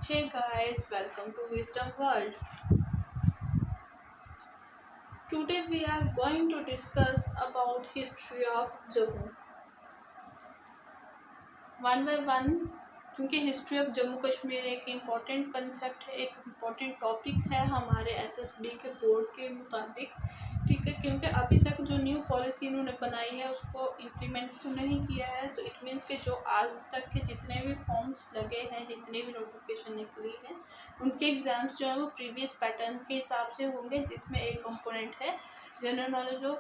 Hey guys, welcome to Wisdom World. Today we are going to discuss about history of Jammu. One by one, क्योंकि history of Jammu Kashmir एक important concept है, एक important topic है हमारे SSB के board के मुताबिक। ठीक है, क्योंकि अभी तक जो न्यू पॉलिसी इन्होंने बनाई है उसको इम्प्लीमेंट तो नहीं किया है, तो इट मीन्स कि जो आज तक के जितने भी फॉर्म्स लगे हैं, जितने भी नोटिफिकेशन निकली है, उनके एग्ज़ाम्स जो है वो प्रीवियस पैटर्न के हिसाब से होंगे, जिसमें एक कंपोनेंट है general knowledge of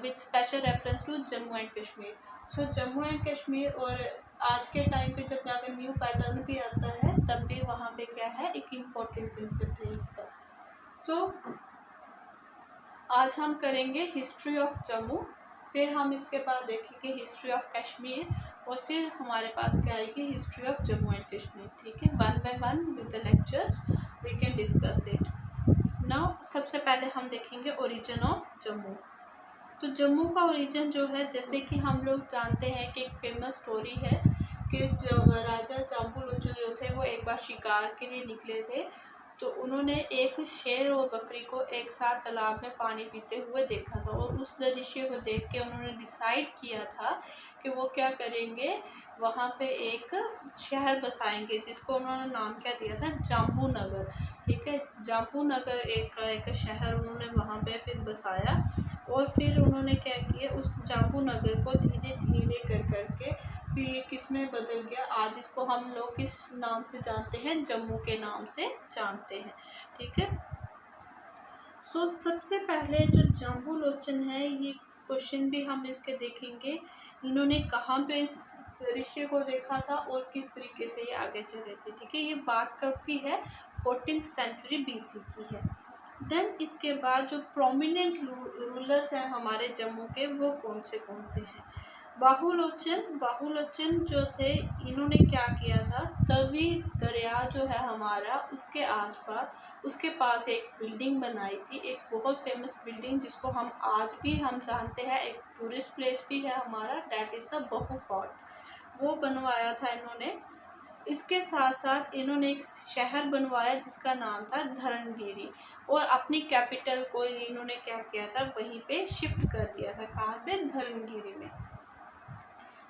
with special reference to Jammu and Kashmir. So Jammu and Kashmir और आज के टाइम पे जब जाकर न्यू पैटर्न भी आता है तब भी वहाँ पे क्या है, एक इम्पॉर्टेंट कंसेप्ट है इसका। सो आज हम करेंगे हिस्ट्री ऑफ जम्मू, फिर हम इसके बाद देखेंगे हिस्ट्री ऑफ कश्मीर, और फिर हमारे पास क्या आएगी, history of Jammu and Kashmir. ठीक है, one by one with the lectures we can discuss it. Now सबसे पहले हम देखेंगे ओरिजिन ऑफ जम्मू। तो जम्मू का ओरिजिन जो है, जैसे कि हम लोग जानते हैं कि एक फेमस स्टोरी है कि जब राजा जाम्बू लोचन जो थे वो एक बार शिकार के लिए निकले थे, तो उन्होंने एक शेर और बकरी को एक साथ तालाब में पानी पीते हुए देखा था, और उस दृश्य को देख के उन्होंने डिसाइड किया था कि वो क्या करेंगे, वहाँ पे एक शहर बसाएंगे, जिसको उन्होंने नाम क्या दिया था, जाम्बू नगर। ठीक है, जाम्बू नगर एक शहर उन्होंने वहाँ पे फिर बसाया, और फिर उन्होंने क्या किया, उस जाम्बू नगर को धीरे धीरे कर करके फिर ये किस में बदल गया, आज इसको हम लोग किस नाम से जानते हैं, जम्मू के नाम से जानते हैं। ठीक है, सो सबसे पहले जो जाम्बू लोचन है, ये क्वेश्चन भी हम इसके देखेंगे, इन्होंने कहाँ पे इस दृश्य को देखा था और किस तरीके से ये आगे चले थे। ठीक है, ये बात कब की है, 14th सेंचुरी BC की है। देन इसके बाद जो प्रोमिनेंट रूलर्स हैं हमारे जम्मू के, वो कौन से हैं। बाहुलोचन जो थे, इन्होंने क्या किया था, तवी दरिया जो है हमारा, उसके आसपास उसके पास एक बिल्डिंग बनाई थी, एक बहुत फेमस बिल्डिंग जिसको हम आज भी हम जानते हैं, एक टूरिस्ट प्लेस भी है हमारा, डैट इज़ द बहु फोर्ट। वो बनवाया था इन्होंने। इसके साथ साथ इन्होंने एक शहर बनवाया जिसका नाम था धरणगिरी, और अपनी कैपिटल को इन्होंने क्या किया था, वहीं पे शिफ्ट कर दिया था, कहाँ पे, धरणगिरी में।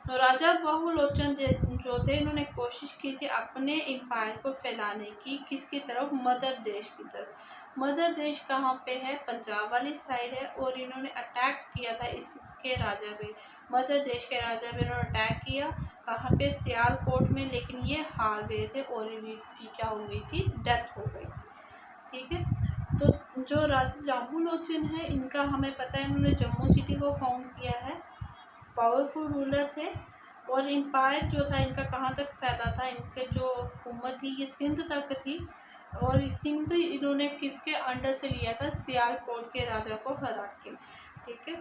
तो राजा बाहुलोचन जो थे, इन्होंने कोशिश की थी अपने एम्पायर को फैलाने की, किसकी तरफ, मदर देश की तरफ। मदर देश कहाँ पे है, पंजाब वाली साइड है, और इन्होंने अटैक किया था इसके राजा पे, मदर देश के राजा पे इन्होंने अटैक किया, कहाँ पे, सियालकोट में, लेकिन ये हार गए थे और इनकी क्या हो गई थी, डेथ हो गई थी। ठीक है, तो जो राजा जाम्बू लोचन है, इनका हमें पता है, इन्होंने जम्मू सिटी को फाउंड किया है, पावरफुल रूलर थे, और एम्पायर जो था इनका कहाँ तक फैला था, इनके जो हुकूमत थी ये सिंध तक थी, और सिंध इन्होंने किसके अंडर से लिया था, सियालकोट के राजा को हरा के। ठीक है,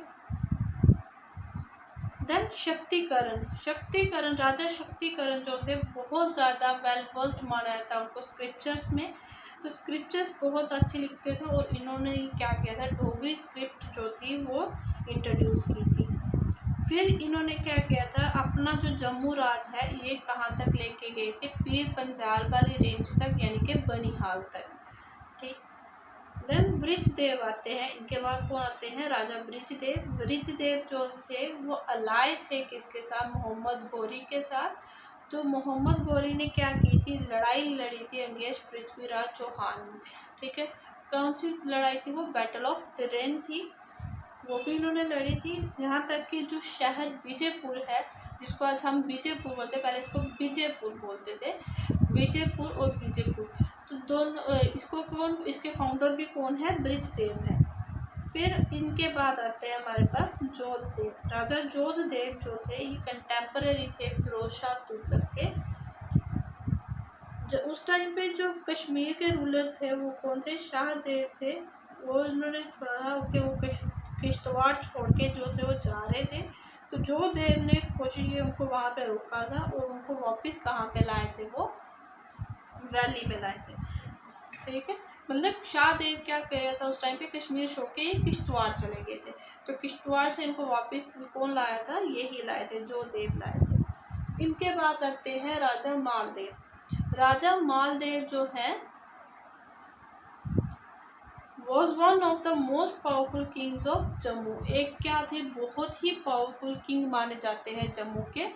देन शक्तिकरण राजा शक्तिकरण जो थे, बहुत ज़्यादा वेल वर्स्ड माना जाता है उनको स्क्रिप्चर्स में, तो स्क्रिप्चर्स बहुत अच्छे लिखते थे, और इन्होंने क्या किया था, डोगरी स्क्रिप्ट जो थी वो इंट्रोड्यूस की थी। फिर इन्होंने क्या किया था, अपना जो जम्मू राज है ये कहाँ तक लेके गए थे, पीर पंजाल वाली रेंज तक, यानी कि बनिहाल तक। ठीक, देन ब्रिजदेव आते हैं, इनके बाद कौन आते हैं, राजा ब्रिजदेव जो थे वो अलाय थे किसके साथ, मोहम्मद गौरी के साथ। तो मोहम्मद गौरी ने क्या की थी, लड़ाई लड़ी थी अंगेज पृथ्वीराज चौहान। ठीक है, कौन सी लड़ाई थी वो, बैटल ऑफ तरेन थी, वो भी इन्होंने लड़ी थी। यहाँ तक कि जो शहर विजयपुर है, जिसको आज हम विजयपुर बोलते, पहले इसको विजयपुर बोलते थे, विजयपुर और विजयपुर, तो दोनों, इसको कौन, इसके फाउंडर भी कौन है, ब्रिजदेव है। फिर इनके बाद आते हैं हमारे पास जोधदेव, राजा जोधदेव जो थे, ये कंटेम्पररी थे फिरोज शाह तुगलक के। उस टाइम पे जो कश्मीर के रूलर थे वो कौन थे, शाहदेव थे, वो इन्होंने छोड़ा कि वो किश्तवाड़ छोड़ के जो थे वो जा रहे थे, तो जोधदेव ने कोशिश की उनको वहाँ पे रोका था, और उनको वापस कहाँ पे लाए थे, वो वैली में लाए थे। ठीक है, मतलब शाहदेव क्या किया था उस टाइम पे, कश्मीर छोड़ के किश्तवाड़ चले गए थे, तो किश्तवाड़ से इनको वापस कौन लाया था, यही लाए थे, जोधदेव लाए थे। इनके बाद आते हैं राजा मालदेव। राजा मालदेव जो है was one of the most powerful Kings of Jammu. एक क्या थे, बहुत ही पावरफुल किंग माने जाते हैं जम्मू के।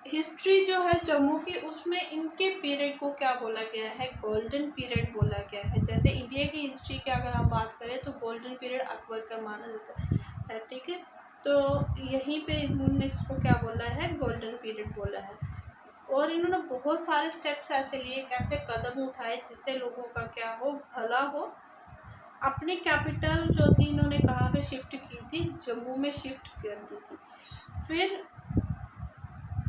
हिस्ट्री जो है जम्मू की, उसमें इनके पीरियड को क्या बोला गया है, गोल्डन पीरियड बोला गया है। जैसे इंडिया की हिस्ट्री की अगर हम बात करें तो गोल्डन पीरियड अकबर का माना जाता है, ठीक है। तो यहीं पे इन्होंने इसको क्या बोला है, गोल्डन पीरियड बोला है। और इन्होंने बहुत सारे स्टेप्स ऐसे लिए, कैसे कदम उठाए जिससे लोगों का क्या हो, भला हो। अपनी कैपिटल जो थी इन्होंने कहाँ पे शिफ्ट की थी, जम्मू में शिफ्ट कर दी थी। फिर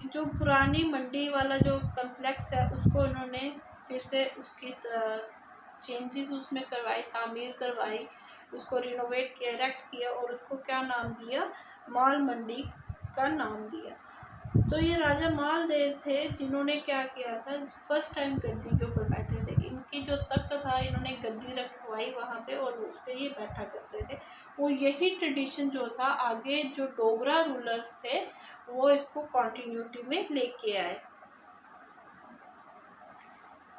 जो पुरानी मंडी वाला जो कम्प्लेक्स है उसको इन्होंने फिर से उसकी चेंजेस उसमें करवाई, तामीर करवाई, उसको रिनोवेट किया, इरेक्ट किया और उसको क्या नाम दिया, माल मंडी का नाम दिया। तो ये राजा मालदेव थे जिन्होंने क्या किया था, फर्स्ट टाइम गद्दी के ऊपर बैठे थे। इनकी जो तख्त था इन्होंने गद्दी रखवाई वहाँ पे और उस पर ये बैठा करते थे। और यही ट्रेडिशन जो था आगे जो डोगरा रूलर्स थे वो इसको कॉन्टिन्यूटी में लेके आए।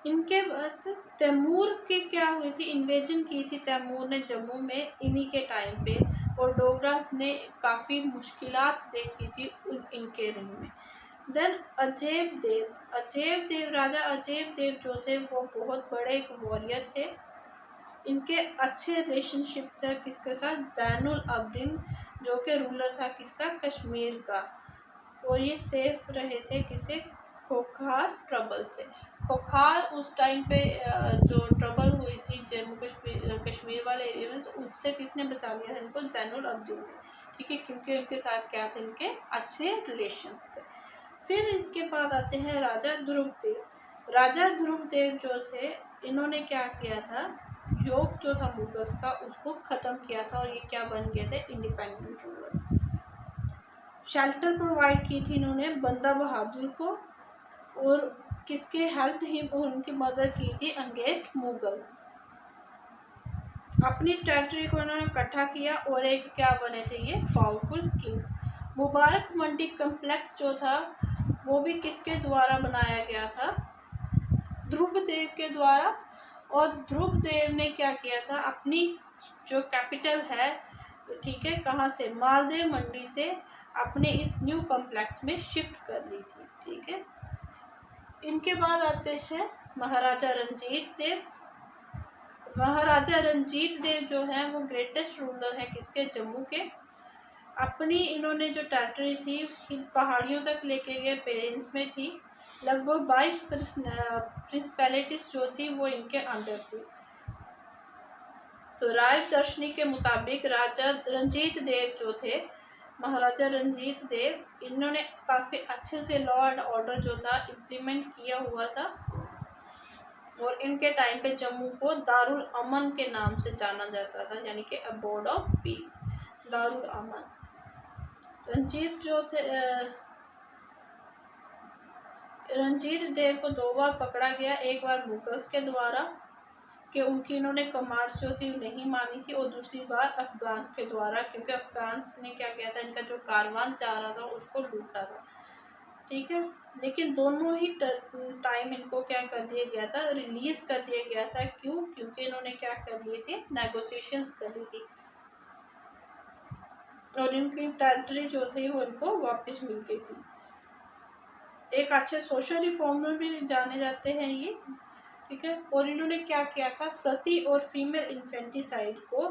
इनके बाद तैमूर की क्या हुई थी, इन्वेजन की थी तैमूर ने जम्मू में इन्हीं के टाइम पे, और डोगरास ने काफ़ी मुश्किलात देखी थी इनके रिंग में। देन अजैब देव राजा अजैब देव जो थे वो बहुत बड़े एक वॉरियर थे। इनके अच्छे रिलेशनशिप थे किसके साथ, जैनुल अब्दीन जो कि रूलर था किसका, कश्मीर का। और ये सेफ रहे थे किसे, खोखार ट्रबल से। खोखार उस टाइम पे जो ट्रबल हुई थी जम्मू कश्मीर वाले एरिया में, तो उससे किसने बचा लिया था इनको, जैनुल अब्दीन ने, ठीक है, क्योंकि उनके साथ क्या थे, इनके अच्छे रिलेशंस थे। फिर इसके बाद आते हैं राजा ध्रुवदेव। राजा ध्रुवदेव जो थे इन्होंने क्या किया था, योग जो था मुगल्स का उसको ख़त्म किया था और ये क्या बन गए थे, इंडिपेंडेंट रूलर। शेल्टर प्रोवाइड की थी इन्होंने बंदा बहादुर को, और किसके हेल्प ही उनकी मदद की थी अगेंस्ट मुगल। अपनी टेरिटरी को इन्होंने इकट्ठा किया और एक क्या बने थे ये, powerful king. Mubarak Mandi complex जो था वो भी किसके द्वारा बनाया गया था, ध्रुवदेव के द्वारा। और ध्रुवदेव ने क्या किया था, अपनी जो कैपिटल है, ठीक है, कहाँ से, मालदेव मंडी से अपने इस न्यू कॉम्प्लेक्स में शिफ्ट कर ली थी, ठीक है। इनके बाद आते हैं महाराजा रंजीत देव। महाराजा रंजीत देव जो है वो ग्रेटेस्ट रूलर है किसके, जम्मू के। अपनी इन्होंने जो टेरिटरी थी पहाड़ियों तक लेके गए, पेरेंट्स में थी। लगभग 22 प्रिंसिपैलिटीज जो थी वो इनके अंडर थी। तो राय दर्शनी के मुताबिक राजा रंजीत देव जो थे, महाराजा रंजीत देव, इन्होंने काफ़ी अच्छे से लॉ एंड ऑर्डर जो था इम्प्लीमेंट किया हुआ था। और इनके टाइम पे जम्मू को दारुल अमन के नाम से जाना जाता था, यानी कि अबोर्ड ऑफ पीस, दारुल अमन। रंजीत जो थे रंजीत देव को 2 बार पकड़ा गया, एक बार मुगल्स के द्वारा कि उनकी इन्होंने कमांड्स जो थी नहीं मानी थी, और दूसरी बार अफगान के द्वारा, क्योंकि अफगान ने क्या किया था, इनका जो कारवान जा रहा था उसको लूटा था, ठीक है। लेकिन दोनों ही टाइम इनको क्या कर दिया गया था, रिलीज कर दिया गया था। क्यों, क्योंकि इन्होंने क्या कर लिए थे, नेगोशिएशंस कर ली थी और इनकी टेरिटरी जो थी वो इनको वापस मिल गई थी। एक अच्छे सोशल रिफॉर्मर भी जाने जाते हैं ये, ठीक है। और इन्होंने क्या किया था, सती और फीमेल इन्फेंटिसाइड को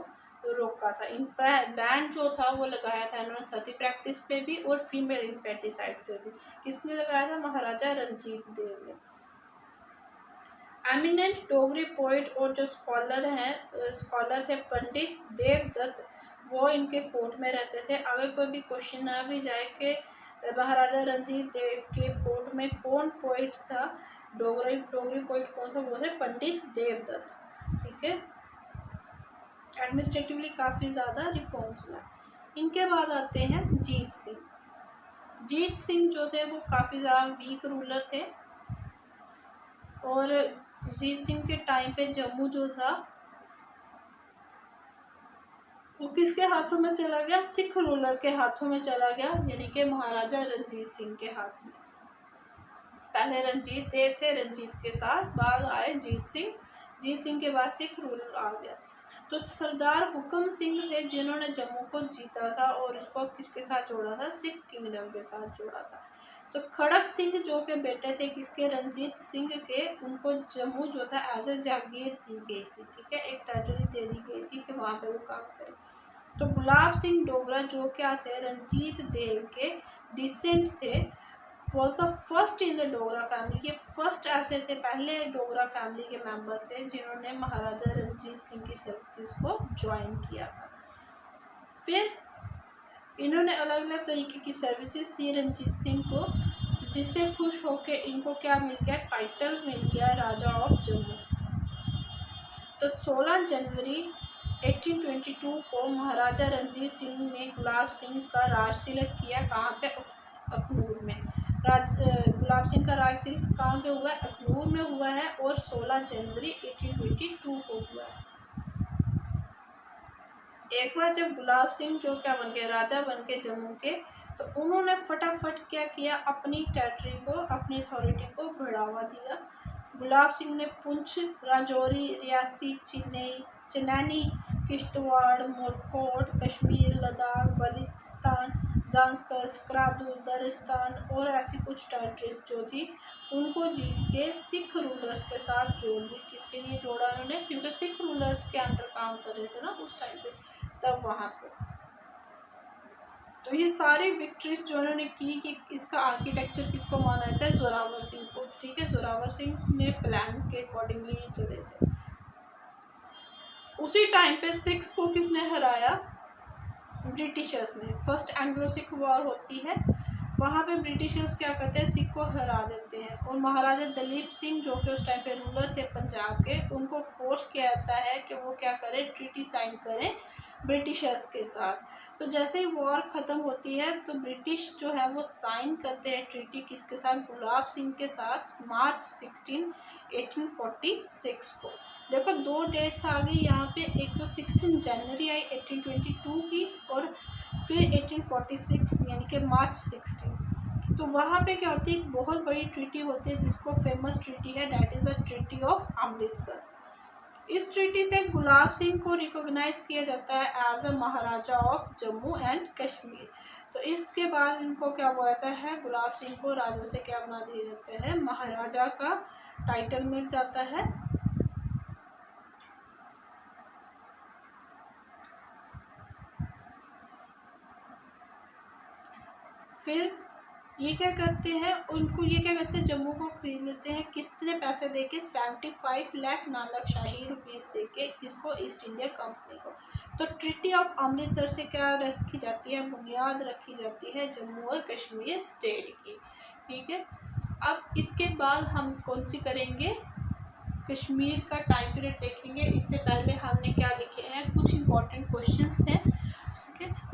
रोका था। इन बैन जो था वो लगाया था इन्होंने सती प्रैक्टिस पे भी और फीमेल इन्फेंटिसाइड पे भी। किसने लगाया था, महाराजा रंजीत देव ने। एमिनेंट डोगरी पोइट और जो स्कॉलर थे पंडित देवदत्त, वो इनके कोर्ट में रहते थे। अगर कोई भी क्वेश्चन आ भी जाए कि महाराजा रंजीत देव के कोर्ट में कौन पोइट था, डोगरी पोइट कौन था, वो थे पंडित देवदत्त, ठीक है। एडमिनिस्ट्रेटिवली काफ़ी ज़्यादा रिफॉर्म्स लाए। इनके बाद आते हैं जीत सिंह। जीत सिंह जो थे वो काफ़ी ज़्यादा वीक रूलर थे, और जीत सिंह के टाइम पे जम्मू जो था वो किसके हाथों में चला गया, सिख रूलर के हाथों में चला गया, यानी कि महाराजा रंजीत सिंह के हाथ में। पहले रंजीत देव थे, रंजीत के साथ बाद आए जीत सिंह, जीत सिंह के बाद सिख रूलर आ गया। तो सरदार हुकम सिंह थे जिन्होंने जम्मू को जीता था और उसको किसके साथ जोड़ा था, सिख किंगडम के साथ जोड़ा था। तो खड़क सिंह जो के बेटे थे किसके, रंजीत सिंह के, उनको जम्मू जो था एज ए जागीर दी गई थी, ठीक है, एक टेरिटरी दे दी गई थी कि वहाँ पे वो काम करें। तो गुलाब सिंह डोगरा जो क्या थे, रंजीत देव के डिसेंट थे, was the first in the Dogra family, के फर्स्ट ऐसे थे, पहले डोगरा फैमिली के मेंबर थे जिन्होंने महाराजा रंजीत सिंह की सर्विसेज को ज्वाइन किया था। फिर इन्होंने अलग अलग तरीके की सर्विसेज दी रंजीत सिंह को, जिससे खुश होकर इनको क्या मिल गया, टाइटल मिल गया राजा ऑफ जम्मू। तो 16 जनवरी 1822 को महाराजा रंजीत सिंह ने गुलाब सिंह का राज तिलक किया, कहाँ पे, अखनूर में। गुलाब सिंह का राज तिलक कहाँ पे हुआ है, अखनूर में हुआ है, और 16 जनवरी 1822 को हुआ है। एक बार जब गुलाब सिंह जो क्या बन गए, राजा बन के जम्मू के, तो उन्होंने फटाफट क्या किया, अपनी टेरिटरी को, अपनी अथॉरिटी को बढ़ावा दिया। गुलाब सिंह ने पुंछ, राजौरी, रियासी, चनैनी, किश्तवाड़, मोरकोट, कश्मीर, लद्दाख, बलिस्तान, ज़ांस्कर, स्क्रादू, दरिस्तान और ऐसी कुछ टेरिटरीज जो थी उनको जीत के सिख रूलर्स के साथ जोड़ दी। किसके लिए जोड़ा उन्होंने, क्योंकि सिख रूलर्स के अंडर काम कर रहे थे ना उस टाइम पे, तब वहाँ पे। तो ये सारी विक्ट्रीज जो उन्होंने की कि इसका आर्किटेक्चर किसको माना जाता है, जोरावर सिंह को, ठीक है, जोरावर सिंह ने प्लान के अकॉर्डिंगली चले थे। उसी टाइम पे सिख्स को किसने हराया, ब्रिटिशर्स ने। फर्स्ट एंग्लो सिख वॉर होती है, वहाँ पे ब्रिटिशर्स क्या करते हैं, सिख को हरा देते हैं, और महाराजा दलीप सिंह जो कि उस टाइम पे रूलर थे पंजाब के, उनको फोर्स किया जाता है कि वो क्या करें, ट्रीटी साइन करें ब्रिटिशर्स के साथ। तो जैसे ही वॉर ख़त्म होती है तो ब्रिटिश जो है वो साइन करते हैं ट्रीटी किसके साथ, गुलाब सिंह के साथ, मार्च 16, 1846 को। देखो दो डेट्स आ गई यहाँ पे, एक तो 16 जनवरी आई 1822 की, और फिर 1846 यानी कि मार्च 16। तो वहाँ पे क्या होती है, एक बहुत बड़ी ट्रीटी होती है जिसको फेमस ट्रीटी है, that is the treaty of Amritsar. इस ट्रीटी से गुलाब सिंह को रिकॉग्नाइज किया जाता है as a Maharaja of Jammu and Kashmir. तो इसके बाद इनको क्या बोला जाता है, गुलाब सिंह को राजा से क्या बना दिए जाते हैं, महाराजा का टाइटल मिल जाता है। फिर ये क्या करते हैं, उनको ये क्या करते हैं, जम्मू को खरीद लेते हैं, कितने पैसे देके, 75 लाख नानक शाही रुपीस देके, किसको, ईस्ट इंडिया कंपनी को। तो ट्रीटी ऑफ अमृतसर से क्या रखी जाती है, बुनियाद रखी जाती है जम्मू और कश्मीर स्टेट की, ठीक है। अब इसके बाद हम कौन सी करेंगे, कश्मीर का टाइम पीरियड देखेंगे। इससे पहले हमने क्या लिखे हैं, कुछ इंपॉर्टेंट क्वेश्चंस हैं,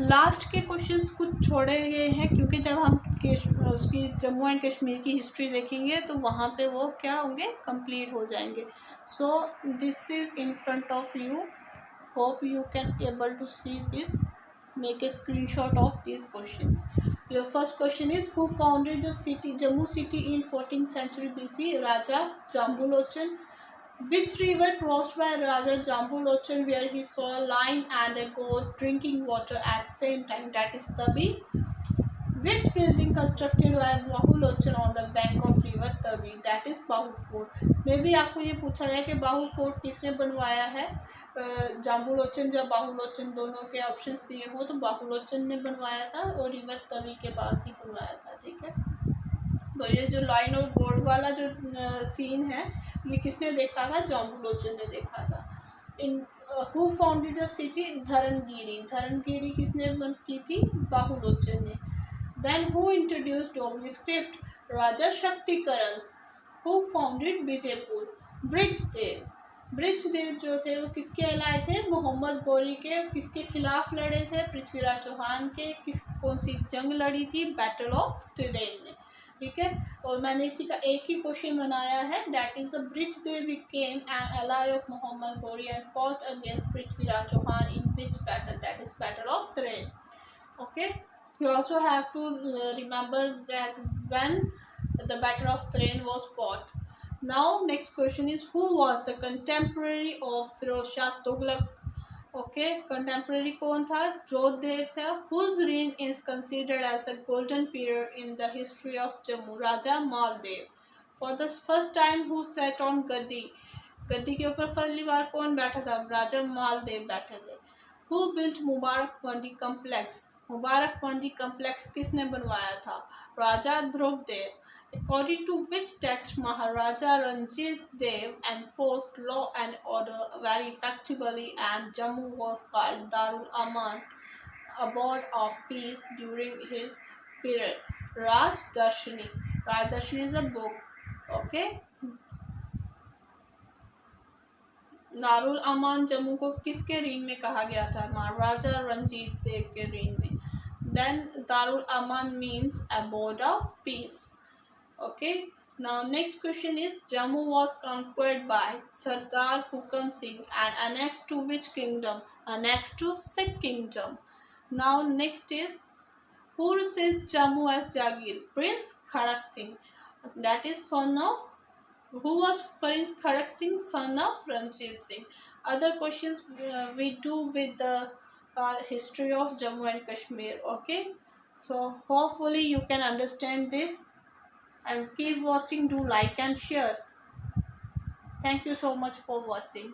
लास्ट के क्वेश्चंस कुछ छोड़े गए हैं क्योंकि जब हम उसकी जम्मू एंड कश्मीर की हिस्ट्री देखेंगे तो वहाँ पे वो क्या होंगे, कंप्लीट हो जाएंगे। So this is in front of you, hope you can able to see this, make a screenshot of these questions. Your first question is, who founded the city, Jammu city in 14th century BC? Raja Jambulochan. Which river crossed by Raja Jambulochan where he saw a lion and a goat drinking water at same time? That is Tabi. Which building constructed by Bahulochan on the bank of river Tabi? That is Bahu Fort. मे भी आपको ये पूछा जाए कि बाहू fort किसने बनवाया है, जाम्बुलोचन या बाहुलोचन, दोनों के ऑप्शंस दिए हो तो बाहुलोचन ने बनवाया था और रिवर तवी के पास ही बनवाया था, ठीक है। तो ये जो लाइन और बोर्ड वाला जो सीन है ये किसने देखा था, जाम्बुलोचन ने देखा था। In who founded the city, Dharnagiri, Dharnagiri किसने की थी, बाहुलोचन ने। Then who introduced Dogri script, Raja Shaktikaran. Who founded Vijaypur, Brijdev. Brijdev जो थे वो किसके कहलाए थे, मोहम्मद गौरी के। किसके खिलाफ लड़े थे, पृथ्वीराज चौहान के। कौन सी जंग लड़ी थी, बैटल ऑफ त्रिनेन में, ठीक है। और मैंने इसी का एक ही क्वेश्चन बनाया है, that is the Brijdev became an ally of Mohammad Ghori and fought against Prithviraj Chauhan in which battle, that is battle of Trinen, okay. You also have to remember that when The Battle of Train was fought. Now, next question is, who was the contemporary of Firoz Shah Tughlaq? Okay, contemporary कौन था? जोधदेव था. Whose reign is considered as a golden period in the history of Jammu? Raja Maldev. For the first time, who sat on गद्दी? गद्दी के ऊपर पहली बार कौन बैठा था? राजा मालदेव बैठे थे. Who built Mubarak Mandi complex? Mubarak Mandi complex किसने बनवाया था? राजा Dhruvdev. According to which text Maharaja Ranjit Dev enforced law and order very effectively, and Jammu was called Darul Aman, abode of peace during his period? Raj Darshini. Raj Darshini is a book. Okay. Darul अमान जम्मू को किसके reign में कहा गया था? महाराजा रंजीत देव के रीन में. Then Darul Aman means abode of peace. Okay. Now next question is, Jammu was conquered by Sardar Hukam Singh and annexed to which kingdom? Annexed to Sikh kingdom. Now next is, who received Jammu as Jagir? Prince Kharak Singh. That is son of, who was Prince Kharak Singh, son of Ranjit Singh. Other questions we do with the history of Jammu and Kashmir. Okay. So hopefully you can understand this. And keep watching. Do like and share. Thank you so much for watching.